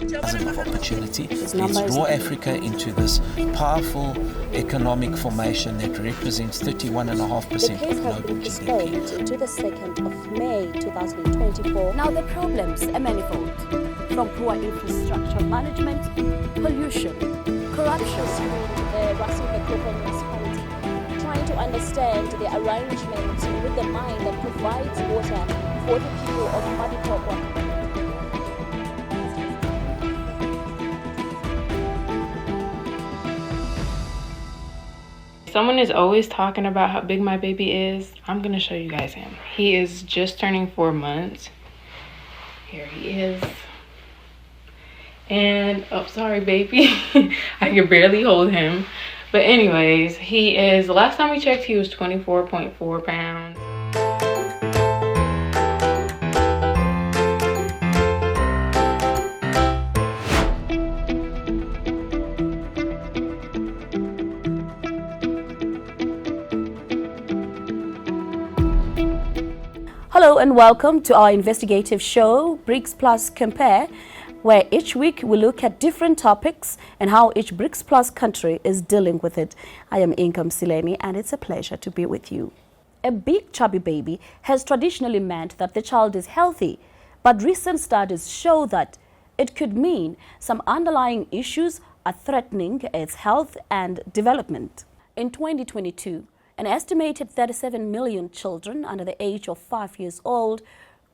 of opportunity. Let's draw Africa into this powerful economic formation that represents 31.5% of global GDP. To the 2nd of May 2024. Now the problems are manifold, from poor infrastructure management, pollution, corruption. The Rasiva Local Municipality, trying to understand the arrangement with the mine that provides water for the people of Madikokwa. Someone is always talking about how big my baby is. I'm gonna show you guys him. He is just turning 4 months. Here he is. And, oh, sorry, baby. I can barely hold him. But anyways, he is, the last time we checked, he was 24.4 pounds. Hello and welcome to our investigative show, BRICS Plus Compare, where each week we look at different topics and how each BRICS Plus country is dealing with it. I am Inkam Sileni and it's a pleasure to be with you. A big chubby baby has traditionally meant that the child is healthy, but recent studies show that it could mean some underlying issues are threatening its health and development. In 2022, an estimated 37 million children under the age of 5 years old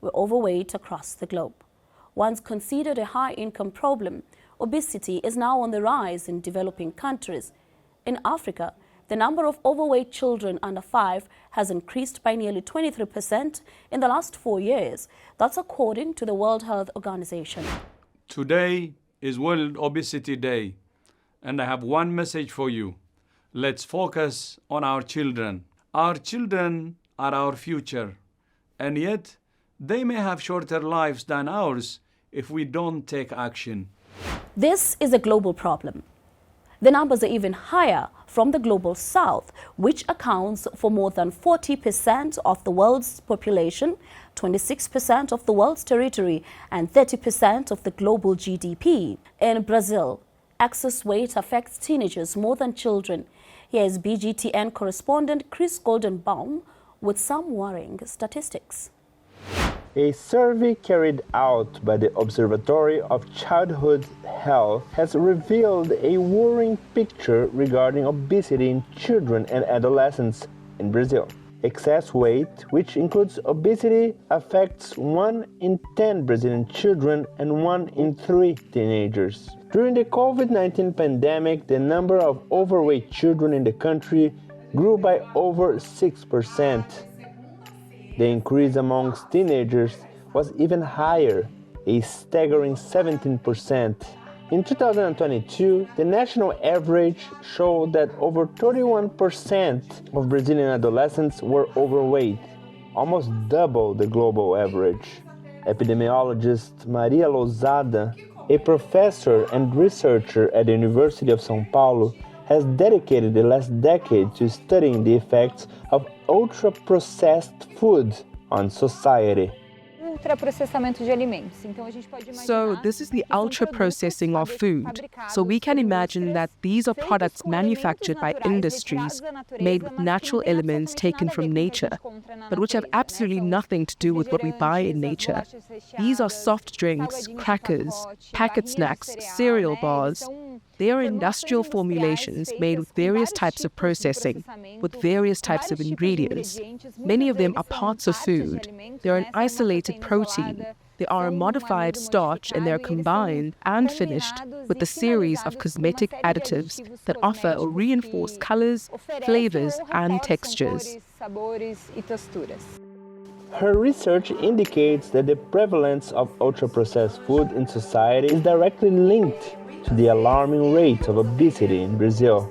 were overweight across the globe. Once considered a high-income problem, obesity is now on the rise in developing countries. In Africa, the number of overweight children under 5 has increased by nearly 23% in the last 4 years. That's according to the World Health Organization. Today is World Obesity Day, and I have one message for you. Let's focus on our children. Our children are our future, and yet they may have shorter lives than ours if we don't take action. This is a global problem. The numbers are even higher from the global south, which accounts for more than 40% of the world's population, 26% of the world's territory, and 30% of the global GDP. In Brazil, excess weight affects teenagers more than children. Here is BGTN correspondent Chris Goldenbaum with some worrying statistics. A survey carried out by the Observatory of Childhood Health has revealed a worrying picture regarding obesity in children and adolescents in Brazil. Excess weight, which includes obesity, affects 1 in 10 Brazilian children and 1 in 3 teenagers. During the COVID-19 pandemic, the number of overweight children in the country grew by over 6%. The increase amongst teenagers was even higher, a staggering 17%. In 2022, the national average showed that over 31% of Brazilian adolescents were overweight, almost double the global average. Epidemiologist Maria Lousada, a professor and researcher at the University of São Paulo, has dedicated the last decade to studying the effects of ultra-processed food on society. So this is the ultra-processing of food. So we can imagine that these are products manufactured by industries made with natural elements taken from nature, but which have absolutely nothing to do with what we buy in nature. These are soft drinks, crackers, packet snacks, cereal bars. They are industrial formulations made with various types of processing, with various types of ingredients. Many of them are parts of food. They are an isolated protein. They are a modified starch, and they are combined and finished with a series of cosmetic additives that offer or reinforce colors, flavors, and textures. Her research indicates that the prevalence of ultra-processed food in society is directly linked to the alarming rate of obesity in Brazil.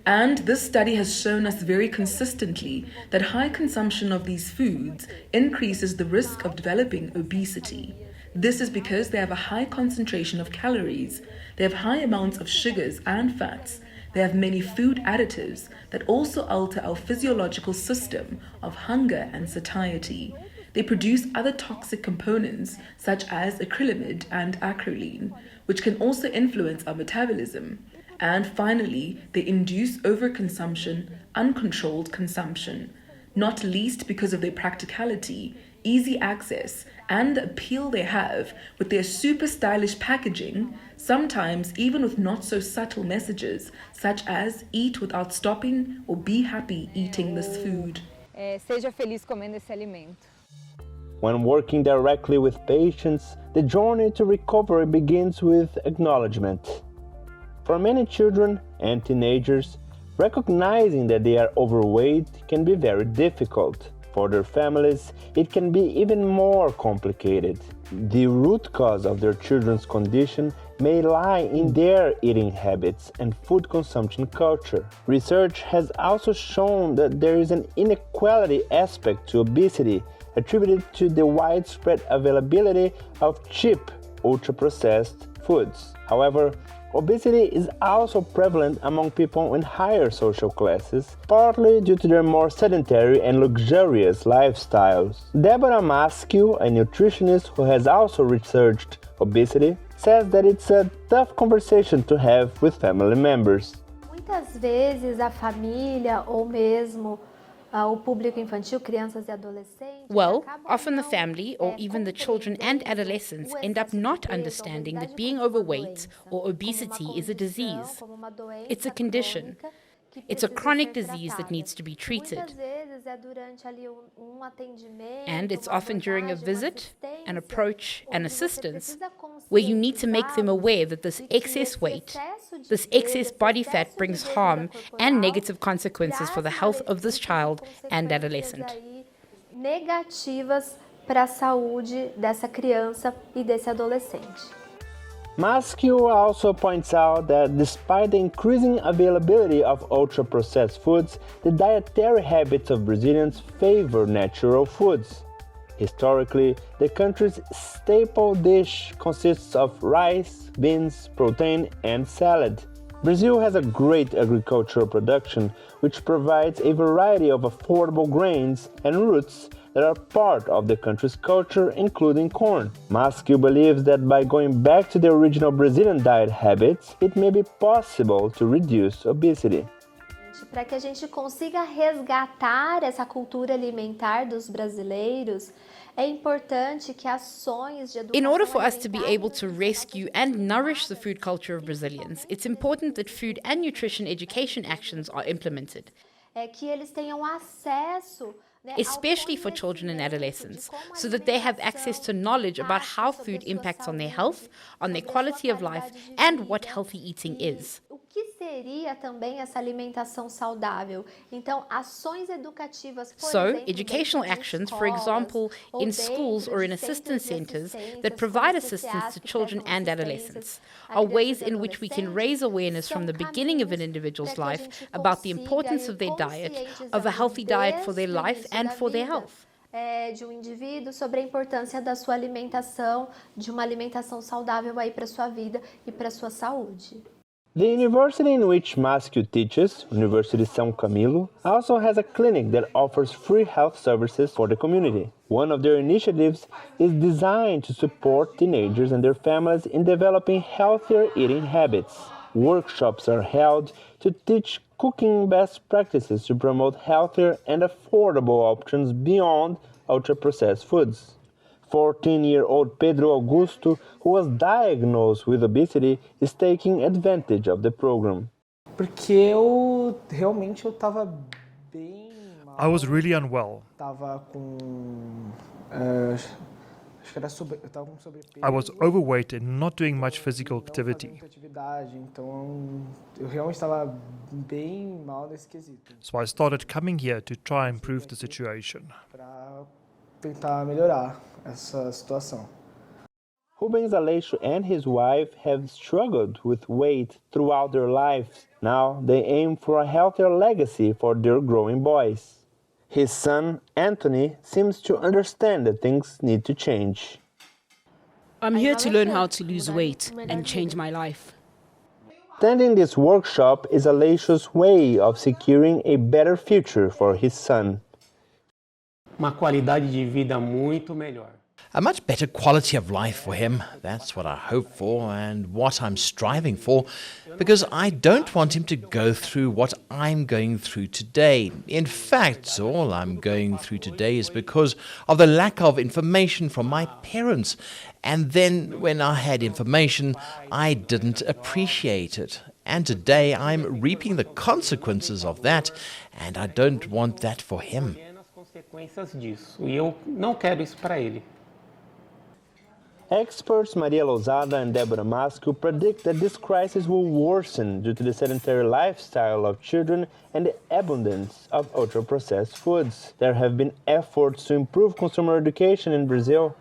And this study has shown us very consistently that high consumption of these foods increases the risk of developing obesity. This is because they have a high concentration of calories, they have high amounts of sugars and fats, they have many food additives that also alter our physiological system of hunger and satiety. They produce other toxic components such as acrylamide and acrolein, which can also influence our metabolism. And finally, they induce overconsumption, uncontrolled consumption, not least because of their practicality, easy access, and the appeal they have with their super stylish packaging, sometimes even with not so subtle messages such as eat without stopping or be happy eating this food. Seja feliz comendo esse alimento. When working directly with patients, the journey to recovery begins with acknowledgement. For many children and teenagers, recognizing that they are overweight can be very difficult. For their families, it can be even more complicated. The root cause of their children's condition may lie in their eating habits and food consumption culture. Research has also shown that there is an inequality aspect to obesity attributed to the widespread availability of cheap, ultra-processed foods. However, obesity is also prevalent among people in higher social classes, partly due to their more sedentary and luxurious lifestyles. Deborah Maskew, a nutritionist who has also researched obesity, says that it's a tough conversation to have with family members. Muitas vezes a família ou mesmo o público infantil, crianças e adolescentes. Well, often the family or even the children and adolescents end up not understanding that being overweight or obesity is a disease. It's a condition. It's a chronic disease that needs to be treated. And it's often during a visit, an approach, and assistance where you need to make them aware that this excess weight, this excess body fat brings harm and negative consequences for the health of this child and adolescent. Negativas para a saúde dessa criança e desse adolescente. Maskew also points out that despite the increasing availability of ultra-processed foods, the dietary habits of Brazilians favor natural foods. Historically, the country's staple dish consists of rice, beans, protein, and salad. Brazil has a great agricultural production, which provides a variety of affordable grains and roots that are part of the country's culture, including corn. Maskew believes that by going back to the original Brazilian diet habits, it may be possible to reduce obesity. Para que a gente consiga resgatar essa cultura alimentar dos brasileiros, é importante que ações de educação In order for us to be able to rescue and nourish the food culture of Brazilians, it's important that food and nutrition education actions are implemented. É que eles tenham acesso, especially for children and adolescents, so that they have access to knowledge about how food impacts on their health, on their quality of life, and what healthy eating is. O que seria também essa alimentação saudável? Então, ações educativas, por exemplo, educational actions, for example, in schools or in assistance centers that provide assistance to children and adolescents, are ways in which we can raise awareness from the beginning of an individual's life about the importance of their diet, of a healthy diet for their life and for their health. De indivíduo sobre a importância da sua alimentação, de uma alimentação saudável aí para sua vida e para sua saúde. The university in which Maskew teaches, University São Camilo, also has a clinic that offers free health services for the community. One of their initiatives is designed to support teenagers and their families in developing healthier eating habits. Workshops are held to teach cooking best practices to promote healthier and affordable options beyond ultra-processed foods. 14-year-old Pedro Augusto, who was diagnosed with obesity, is taking advantage of the program. Porque eu realmente estava bem mal. I was really unwell. I was overweight and not doing much physical activity. So I started coming here to try and improve the situation. Rubens Aleixo and his wife have struggled with weight throughout their lives. Now they aim for a healthier legacy for their growing boys. His son, Anthony, seems to understand that things need to change. I'm here to learn how to lose weight and change my life. Attending this workshop is Aleixo's way of securing a better future for his son. uma qualidade de vida muito melhor. A much better quality of life for him. That's what I hope for and what I'm striving for, because I don't want him to go through what I'm going through today. In fact, all I'm going through today is because of the lack of information from my parents. And then when I had information, I didn't appreciate it. And today I'm reaping the consequences of that, and I don't want that for him. Experts Maria Lousada and Deborah Masco predict that this crisis will worsen due to the sedentary lifestyle of children and the abundance of ultra-processed foods. There have been efforts to improve consumer education in Brazil.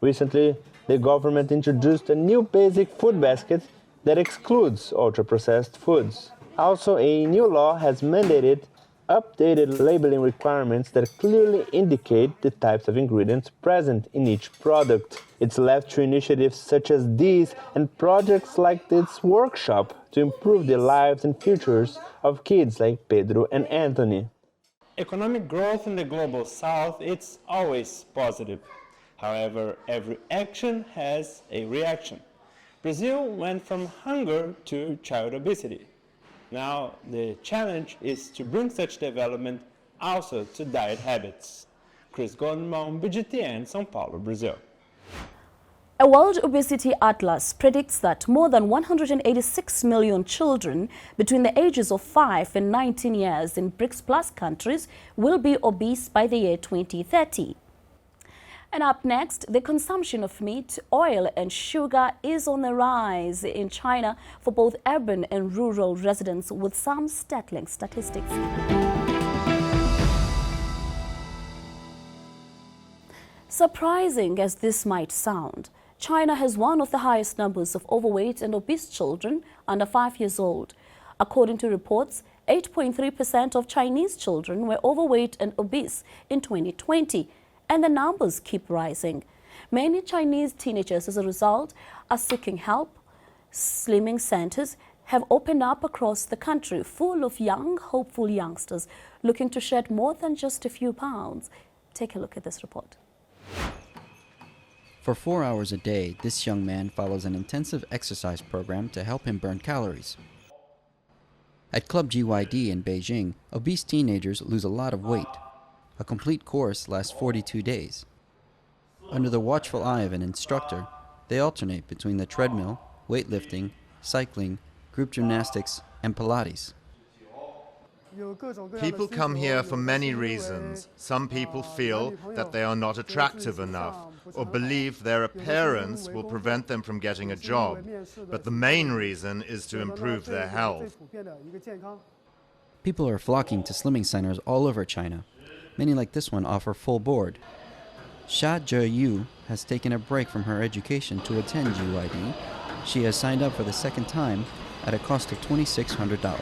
Recently, the government introduced a new basic food basket that excludes ultra-processed foods. Also, a new law has mandated updated labeling requirements that clearly indicate the types of ingredients present in each product. It's left to initiatives such as these and projects like this workshop to improve the lives and futures of kids like Pedro and Anthony. Economic growth in the global south, it's always positive. However, every action has a reaction. Brazil went from hunger to child obesity. Now, the challenge is to bring such development also to diet habits. Chris Goldman, BGTN, São Paulo, Brazil. A World Obesity Atlas predicts that more than 186 million children between the ages of 5 and 19 years in BRICS Plus countries will be obese by the year 2030. And up next, the consumption of meat, oil and sugar is on the rise in China for both urban and rural residents, with some startling statistics. Surprising as this might sound, China has one of the highest numbers of overweight and obese children under 5 years old. According to reports, 8.3% of Chinese children were overweight and obese in 2020. And the numbers keep rising. Many Chinese teenagers, as a result, are seeking help. Slimming centers have opened up across the country, full of young, hopeful youngsters looking to shed more than just a few pounds. Take a look at this report. For 4 hours a day, this young man follows an intensive exercise program to help him burn calories. At Club GYD in Beijing, obese teenagers lose a lot of weight. A complete course lasts 42 days. Under the watchful eye of an instructor, they alternate between the treadmill, weightlifting, cycling, group gymnastics, and Pilates. People come here for many reasons. Some people feel that they are not attractive enough or believe their appearance will prevent them from getting a job. But the main reason is to improve their health. People are flocking to slimming centers all over China. Many like this one offer full board. Xia Zheyu has taken a break from her education to attend GYD. She has signed up for the second time at a cost of $2,600.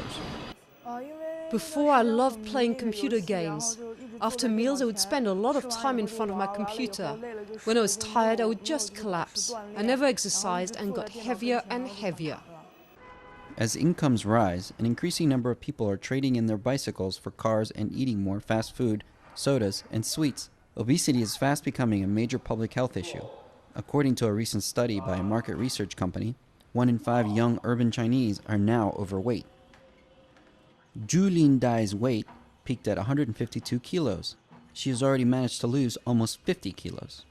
Before, I loved playing computer games. After meals, I would spend a lot of time in front of my computer. When I was tired, I would just collapse. I never exercised and got heavier and heavier. As incomes rise, an increasing number of people are trading in their bicycles for cars and eating more fast food, sodas, and sweets. Obesity is fast becoming a major public health issue. According to a recent study by a market research company, 1 in 5 young urban Chinese are now overweight. Zhu Lindai's weight peaked at 152 kilos. She has already managed to lose almost 50 kilos.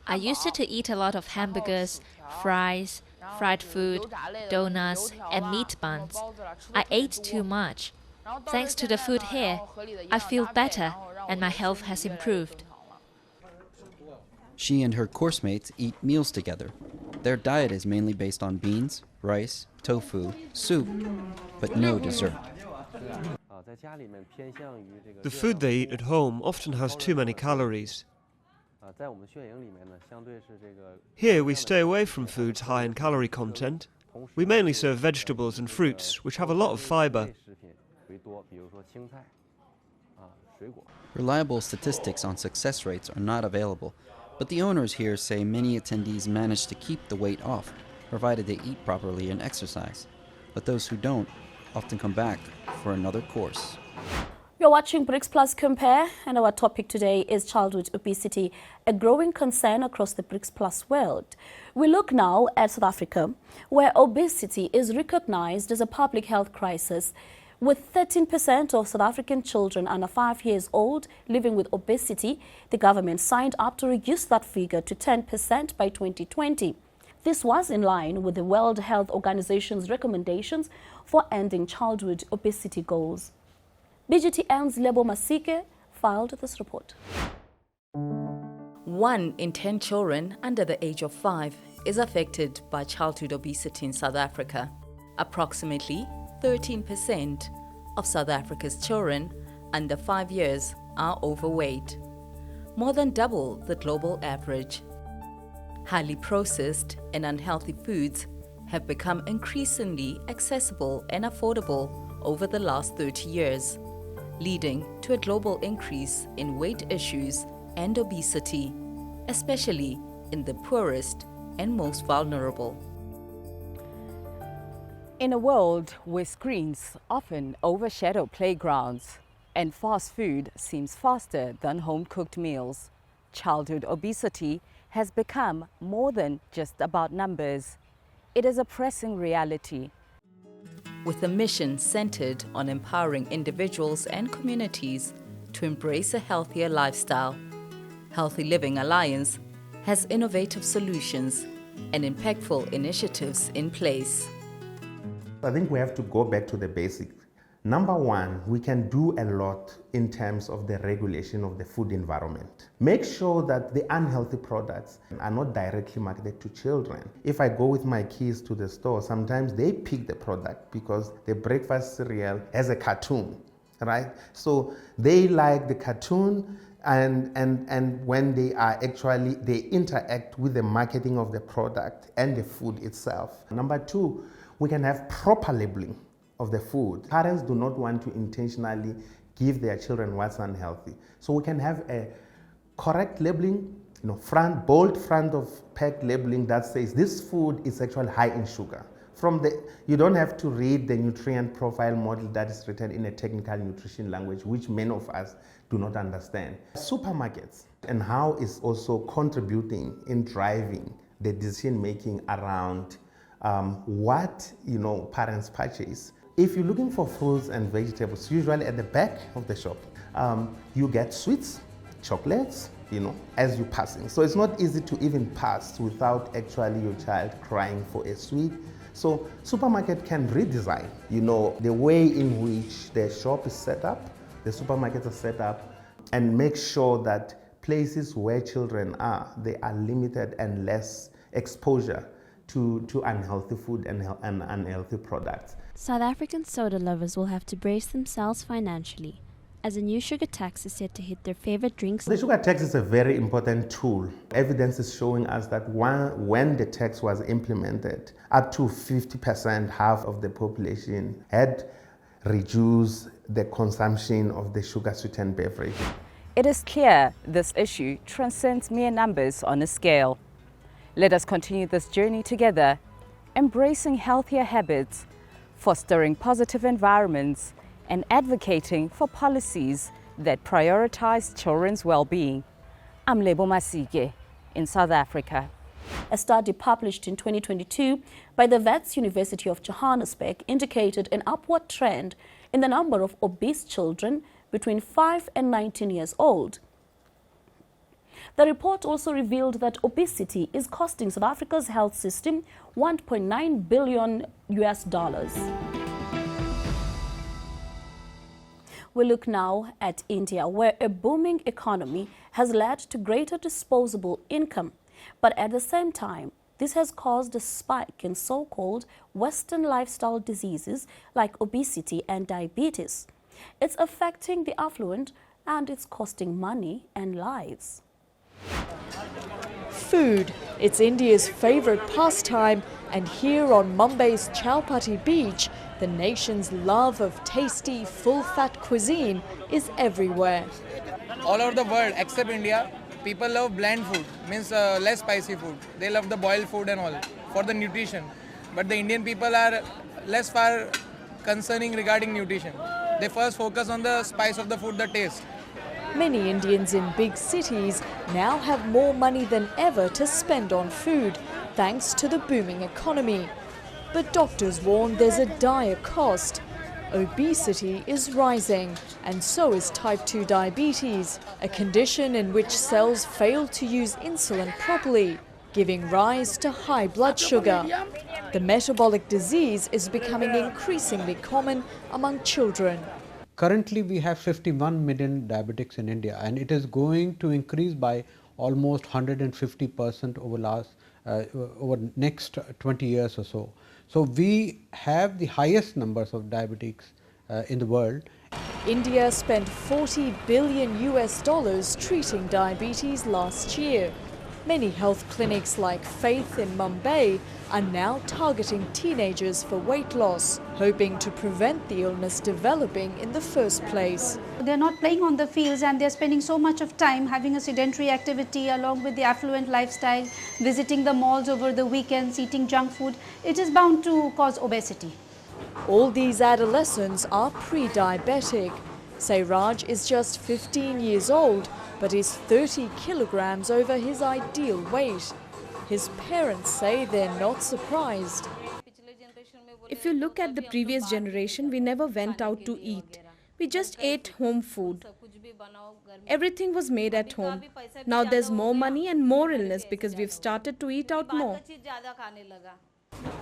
I used to eat a lot of hamburgers, fries, fried food, donuts, and meat buns. I ate too much. Thanks to the food here, I feel better and my health has improved. She and her course mates eat meals together. Their diet is mainly based on beans, rice, tofu, soup, but no dessert. The food they eat at home often has too many calories. Here we stay away from foods high in calorie content. We mainly serve vegetables and fruits, which have a lot of fiber. Reliable statistics on success rates are not available, but the owners here say many attendees manage to keep the weight off, provided they eat properly and exercise. But those who don't often come back for another course. You're watching BRICS Plus Compare, and our topic today is childhood obesity, a growing concern across the BRICS Plus world. We look now at South Africa, where obesity is recognized as a public health crisis, with 13% of South African children under 5 years old living with obesity. The government signed up to reduce that figure to 10% by 2020. This was in line with the World Health Organization's recommendations for ending childhood obesity goals. BGTN's Lebo Masike filed this report. 1 in 10 children under the age of 5 is affected by childhood obesity in South Africa. Approximately 13% of South Africa's children under 5 years are overweight, more than double the global average. Highly processed and unhealthy foods have become increasingly accessible and affordable over the last 30 years, leading to a global increase in weight issues and obesity, especially in the poorest and most vulnerable. In a world where screens often overshadow playgrounds and fast food seems faster than home-cooked meals, childhood obesity has become more than just about numbers. It is a pressing reality. With a mission centered on empowering individuals and communities to embrace a healthier lifestyle, Healthy Living Alliance has innovative solutions and impactful initiatives in place. I think we have to go back to the basics. Number one, we can do a lot in terms of the regulation of the food environment. Make sure that the unhealthy products are not directly marketed to children. If I go with my kids to the store, sometimes they pick the product because the breakfast cereal has a cartoon, right? So they like the cartoon, and when they are actually, they interact with the marketing of the product and the food itself. Number two, we can have proper labeling of the food. Parents do not want to intentionally give their children what's unhealthy. So we can have a correct labeling, bold front of pack labeling that says this food is actually high in sugar. You don't have to read the nutrient profile model that is written in a technical nutrition language, which many of us do not understand. Supermarkets and how it's also contributing in driving the decision making around what parents purchase. If you're looking for fruits and vegetables, usually at the back of the shop, you get sweets, chocolates, as you're passing. So it's not easy to even pass without actually your child crying for a sweet. So supermarket can redesign, the way in which the shop is set up, the supermarkets are set up, and make sure that places where children are, they are limited and less exposure to unhealthy food and unhealthy products. South African soda lovers will have to brace themselves financially, as a new sugar tax is set to hit their favorite drinks. The sugar tax is a very important tool. Evidence is showing us that when the tax was implemented, up to 50%, half of the population had reduced the consumption of the sugar-sweetened beverage. It is clear this issue transcends mere numbers on a scale. Let us continue this journey together, embracing healthier habits, fostering positive environments, and advocating for policies that prioritize children's well-being. I'm Lebo Masike in South Africa. A study published in 2022 by the Wits University of Johannesburg indicated an upward trend in the number of obese children between 5 and 19 years old. The report also revealed that obesity is costing South Africa's health system $1.9 billion. We look now at India, where a booming economy has led to greater disposable income. But at the same time, this has caused a spike in so-called Western lifestyle diseases like obesity and diabetes. It's affecting the affluent and it's costing money and lives. Food, it's India's favorite pastime, and here on Mumbai's Chowpatty beach, the nation's love of tasty, full-fat cuisine is everywhere. All over the world, except India, people love bland food, means less spicy food. They love the boiled food and all, for the nutrition. But the Indian people are less far concerning regarding nutrition. They first focus on the spice of the food, the taste. Many Indians in big cities now have more money than ever to spend on food, thanks to the booming economy. But doctors warn there's a dire cost. Obesity is rising, and so is type 2 diabetes, a condition in which cells fail to use insulin properly, giving rise to high blood sugar. The metabolic disease is becoming increasingly common among children. Currently, we have 51 million diabetics in India, and it is going to increase by almost 150% over next 20 years or so. So we have the highest numbers of diabetics in the world. India spent $40 billion treating diabetes last year. Many health clinics like Faith in Mumbai are now targeting teenagers for weight loss, hoping to prevent the illness developing in the first place. They're not playing on the fields and they're spending so much of time having a sedentary activity along with the affluent lifestyle, visiting the malls over the weekends, eating junk food. It is bound to cause obesity. All these adolescents are pre-diabetic. Sairaj is just 15 years old, but is 30 kilograms over his ideal weight. His parents say they're not surprised. If you look at the previous generation, we never went out to eat. We just ate home food. Everything was made at home. Now there's more money and more illness because we've started to eat out more.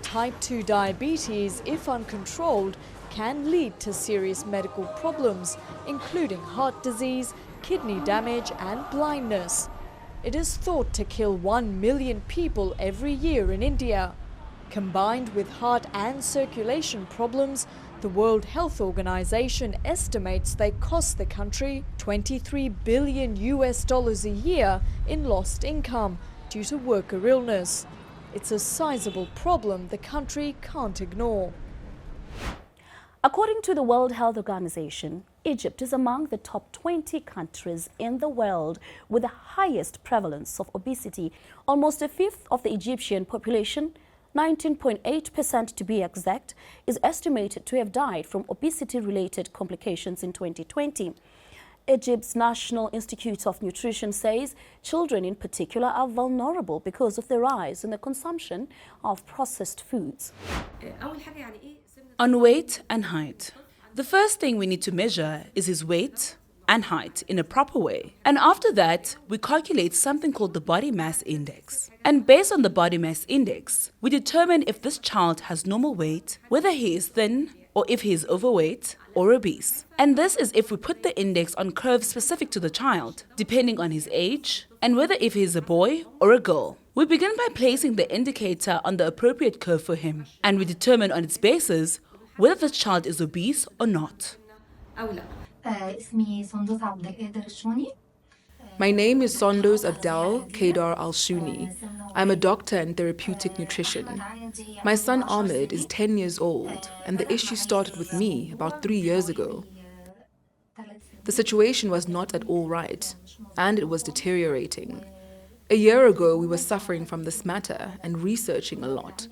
Type 2 diabetes, if uncontrolled, can lead to serious medical problems, including heart disease, kidney damage and blindness. It is thought to kill 1 million people every year in India. Combined with heart and circulation problems, the World Health Organization estimates they cost the country $23 billion a year in lost income due to worker illness. It's a sizable problem the country can't ignore. According to the World Health Organization, Egypt is among the top 20 countries in the world with the highest prevalence of obesity. Almost a fifth of the Egyptian population, 19.8% to be exact, is estimated to have died from obesity-related complications in 2020. Egypt's National Institute of Nutrition says children in particular are vulnerable because of the rise in the consumption of processed foods. On weight and height. The first thing we need to measure is his weight and height in a proper way. And after that, we calculate something called the body mass index. And based on the body mass index, we determine if this child has normal weight, whether he is thin, or if he is overweight or obese. And this is if we put the index on curves specific to the child, depending on his age, and whether if he is a boy or a girl. We begin by placing the indicator on the appropriate curve for him, and we determine on its basis whether the child is obese or not. My name is Sondoz Abdel Kedar Al-Shuni. I'm a doctor in therapeutic nutrition. My son Ahmed is 10 years old, and the issue started with me about 3 years ago. The situation was not at all right, and it was deteriorating. A year ago, we were suffering from this matter and researching a lot.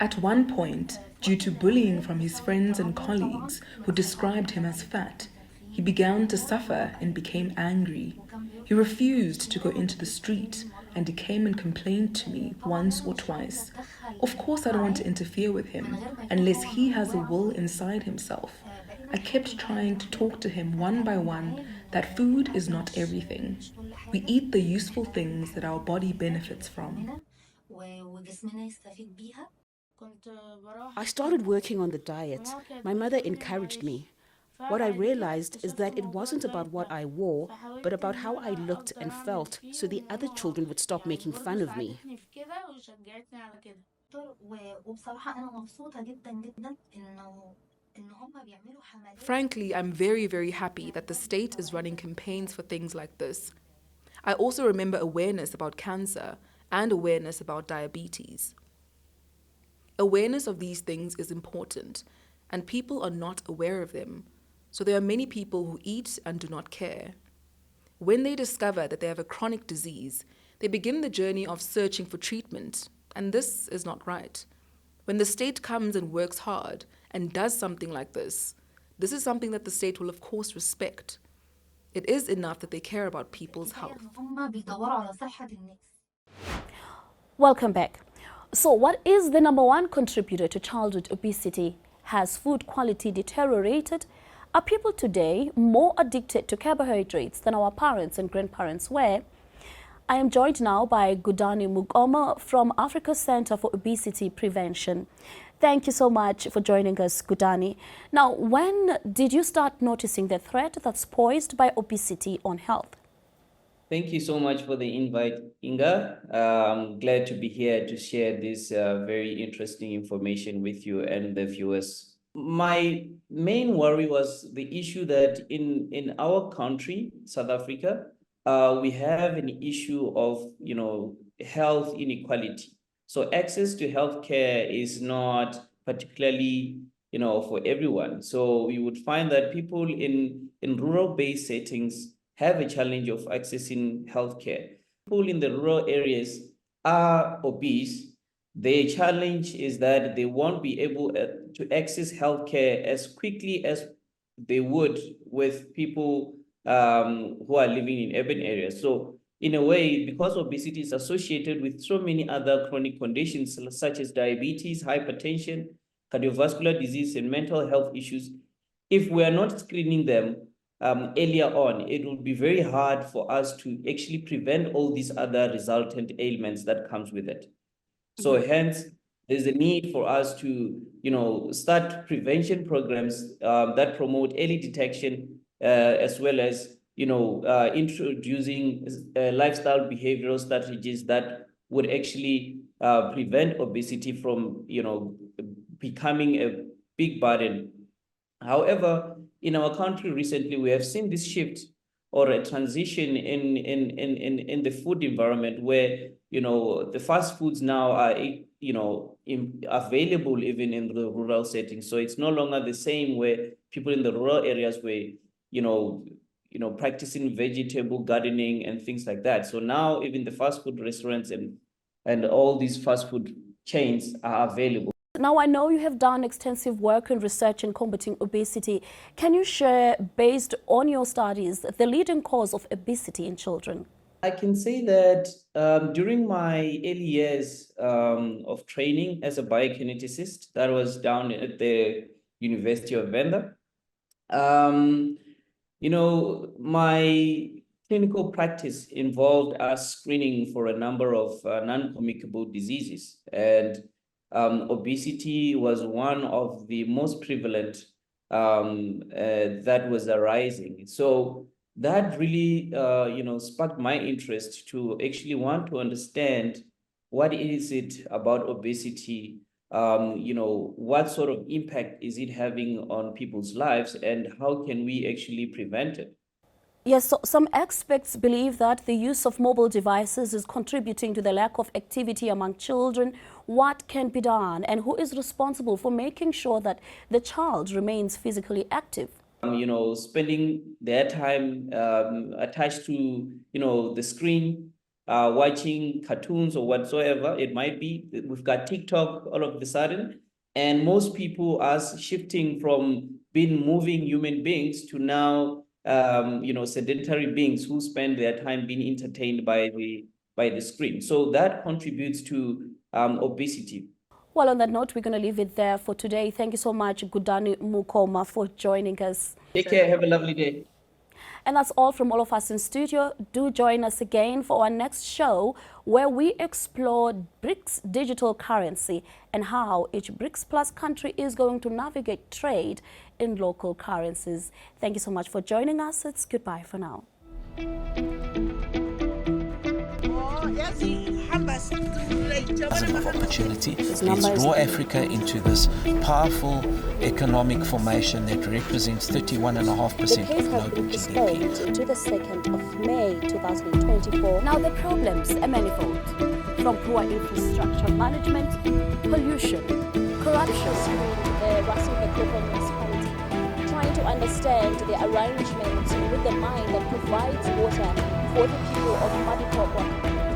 At one point, due to bullying from his friends and colleagues who described him as fat, he began to suffer and became angry. He refused to go into the street, and he came and complained to me once or twice. Of course, I don't want to interfere with him unless he has a will inside himself. I kept trying to talk to him one by one that food is not everything. We eat the useful things that our body benefits from. I started working on the diet. My mother encouraged me. What I realized is that it wasn't about what I wore, but about how I looked and felt, so the other children would stop making fun of me. Frankly, I'm very, very happy that the state is running campaigns for things like this. I also remember awareness about cancer and awareness about diabetes. Awareness of these things is important, and people are not aware of them. So there are many people who eat and do not care. When they discover that they have a chronic disease, they begin the journey of searching for treatment, and this is not right. When the state comes and works hard and does something like this, this is something that the state will of course respect. It is enough that they care about people's health. Welcome back. So what is the number one contributor to childhood obesity? Has food quality deteriorated? Are people today more addicted to carbohydrates than our parents and grandparents were? I am joined now by Gudani Mukoma from Africa Center for Obesity Prevention. Thank you so much for joining us, Gudani. Now, when did you start noticing the threat that's posed by obesity on health? Thank you so much for the invite, Inga. I'm glad to be here to share this very interesting information with you and the viewers. My main worry was the issue that in our country, South Africa, we have an issue of, health inequality. So access to healthcare is not particularly, for everyone. So we would find that people in rural-based settings have a challenge of accessing healthcare. People in the rural areas are obese. Their challenge is that they won't be able to access healthcare as quickly as they would with people who are living in urban areas. So in a way, because obesity is associated with so many other chronic conditions such as diabetes, hypertension, cardiovascular disease, and mental health issues, if we are not screening them earlier on, it will be very hard for us to actually prevent all these other resultant ailments that comes with it. So hence, there's a need for us to, start prevention programs that promote early detection as well as, introducing lifestyle behavioral strategies that would actually prevent obesity from, becoming a big burden. However, in our country recently, we have seen this shift or a transition in the food environment where, the fast foods now are, available even in the rural settings. So it's no longer the same where people in the rural areas were, practicing vegetable gardening and things like that. So now even the fast food restaurants and all these fast food chains are available. Now, I know you have done extensive work in research in combating obesity. Can you share, based on your studies, the leading cause of obesity in children? I can say that during my early years of training as a biokineticist, that was down at the University of Venda, my clinical practice involved us screening for a number of non-communicable diseases, and obesity was one of the most prevalent that was arising. So that really, sparked my interest to actually want to understand what is it about obesity, what sort of impact is it having on people's lives, and how can we actually prevent it? Yes, so some experts believe that the use of mobile devices is contributing to the lack of activity among children. What can be done, and who is responsible for making sure that the child remains physically active? Spending their time attached to, the screen, watching cartoons or whatsoever it might be. We've got TikTok all of a sudden, and most people are shifting from being moving human beings to now sedentary beings who spend their time being entertained by the screen. So that contributes to obesity. Well, on that note, we're going to leave it there for today. Thank you so much, Gudani Mukoma, for joining us. Take care. Have a lovely day. And that's all from all of us in studio. Do join us again for our next show, where we explore BRICS digital currency and how each BRICS Plus country is going to navigate trade in local currencies. Thank you so much for joining us. It's goodbye for now. Chasm of opportunity. It's draw Africa into this powerful economic formation that represents 31.5% of global GDP. To the 2nd of May 2024. Now the problems are manifold, from poor infrastructure management, pollution, corruption, the Russell municipality, trying to understand the arrangement with the mine that provides water for the people of Madikokwa.